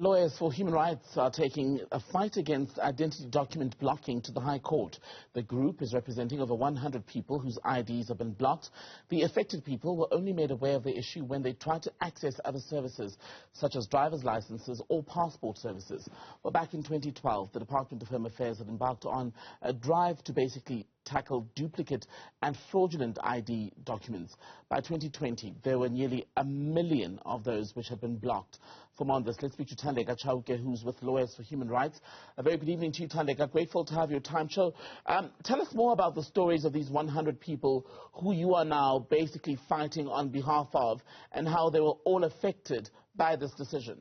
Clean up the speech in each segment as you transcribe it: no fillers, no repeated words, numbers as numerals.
Lawyers for human rights are taking a fight against identity document blocking to the High Court. The group is representing over 100 people whose IDs have been blocked. The affected people were only made aware of the issue when they tried to access other services, such as driver's licenses or passport services. Well, back in 2012, the Department of Home Affairs had embarked on a drive to basically tackle duplicate and fraudulent ID documents. By 2020, there were nearly 1 million of those which had been blocked. For more on this, let's speak to Thandeka Chauke, who's with Lawyers for Human Rights. A very good evening to you, Thandeka. Grateful to have your time. Tell us more about the stories of these 100 people who you are now basically fighting on behalf of and how they were all affected by this decision.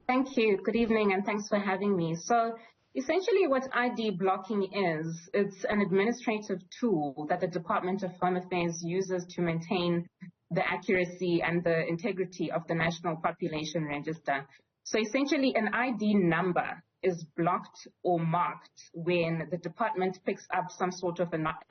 Thank you. Good evening, and thanks for having me. So, essentially what ID blocking is, it's an administrative tool that the Department of Home Affairs uses to maintain the accuracy and the integrity of the National Population Register. So essentially an ID number is blocked or marked when the department picks up some sort of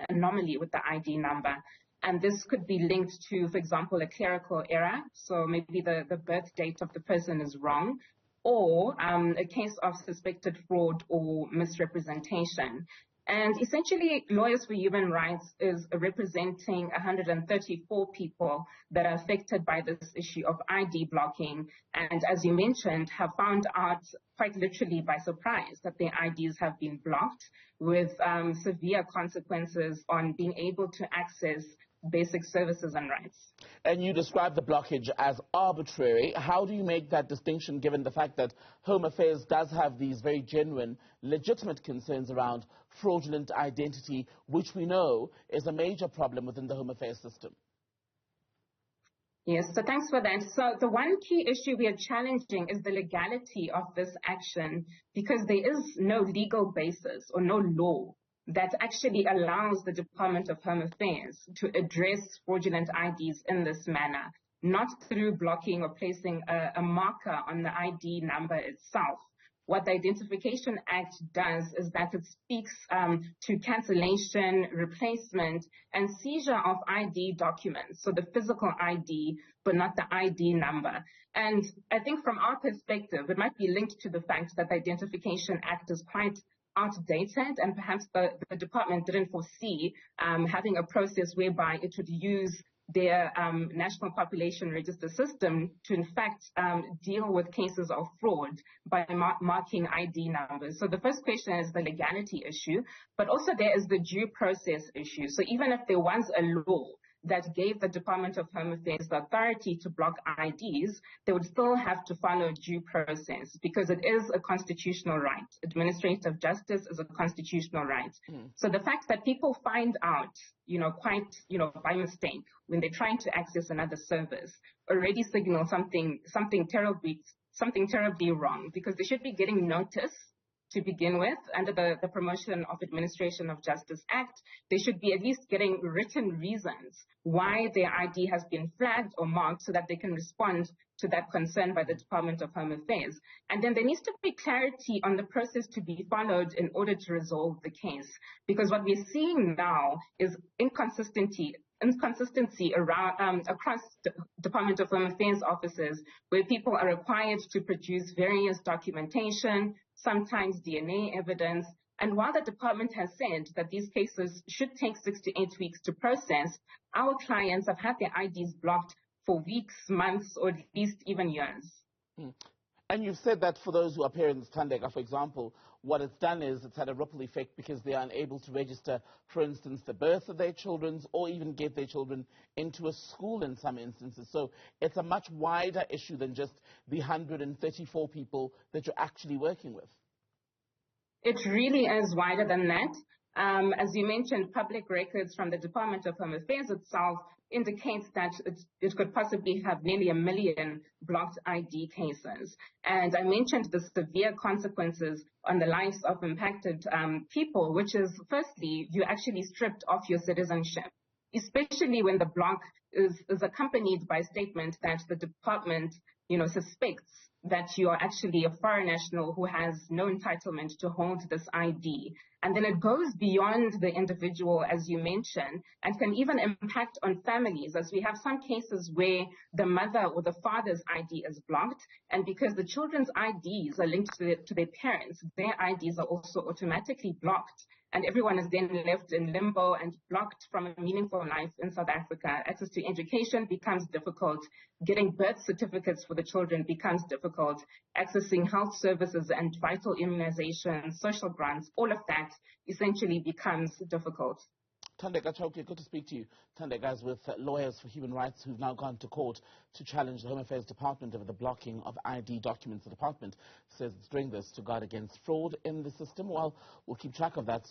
anomaly with the ID number. And this could be linked to, for example, a clerical error. So maybe the birth date of the person is wrong, or a case of suspected fraud or misrepresentation. And essentially, Lawyers for Human Rights is representing 134 people that are affected by this issue of ID blocking. And as you mentioned, have found out quite literally by surprise that their IDs have been blocked with severe consequences on being able to access basic services and rights. And you describe the blockage as arbitrary. How do you make that distinction given the fact that Home Affairs does have these very genuine, legitimate concerns around fraudulent identity, which we know is a major problem within the Home Affairs system? Yes, so thanks for that. So the one key issue we are challenging is the legality of this action, because there is no legal basis or no law that actually allows the Department of Home Affairs to address fraudulent IDs in this manner, not through blocking or placing a marker on the ID number itself. What the Identification Act does is that it speaks to cancellation, replacement, and seizure of ID documents, so the physical ID, but not the ID number. And I think from our perspective, it might be linked to the fact that the Identification Act is quite outdated, and perhaps the department didn't foresee having a process whereby it would use their National Population Register system to in fact deal with cases of fraud by marking ID numbers. So the first question is the legality issue, but also there is the due process issue. So even if there was a law that gave the Department of Home Affairs the authority to block IDs, they would still have to follow due process because it is a constitutional right. Administrative justice is a constitutional right. So the fact that people find out, by mistake when they're trying to access another service already signals something terribly wrong, because they should be getting notice to begin with. Under the Promotion of Administration of Justice Act, they should be at least getting written reasons why their ID has been flagged or marked so that they can respond to that concern by the Department of Home Affairs. And then there needs to be clarity on the process to be followed in order to resolve the case. Because what we're seeing now is inconsistency around across the Department of Home Affairs offices, where people are required to produce various documentation, sometimes DNA evidence. And while the department has said that these cases should take 6 to 8 weeks to process, our clients have had their IDs blocked for weeks, months, or at least even years. And you've said that for those who are parents, Thandeka, for example, what it's done is it's had a ripple effect because they are unable to register, for instance, the birth of their children or even get their children into a school in some instances. So it's a much wider issue than just the 134 people that you're actually working with. It really is wider than that. As you mentioned, public records from the Department of Home Affairs itself indicates that it could possibly have nearly 1 million blocked ID cases. And I mentioned the severe consequences on the lives of impacted people, which is, firstly, you're actually stripped of your citizenship, especially when the block is accompanied by a statement that the department suspects that you are actually a foreign national who has no entitlement to hold this ID. And then it goes beyond the individual, as you mentioned, and can even impact on families, as we have some cases where the mother or the father's ID is blocked, and because the children's IDs are linked to their parents, their IDs are also automatically blocked. And everyone is then left in limbo and blocked from a meaningful life in South Africa. Access to education becomes difficult. Getting birth certificates for the children becomes difficult. Accessing health services and vital immunizations, social grants, all of that essentially becomes difficult. Thandeka Chauke, good to speak to you. Thandeka is with Lawyers for Human Rights who've now gone to court to challenge the Home Affairs Department over the blocking of ID documents. The department says it's doing this to guard against fraud in the system. Well, we'll keep track of that.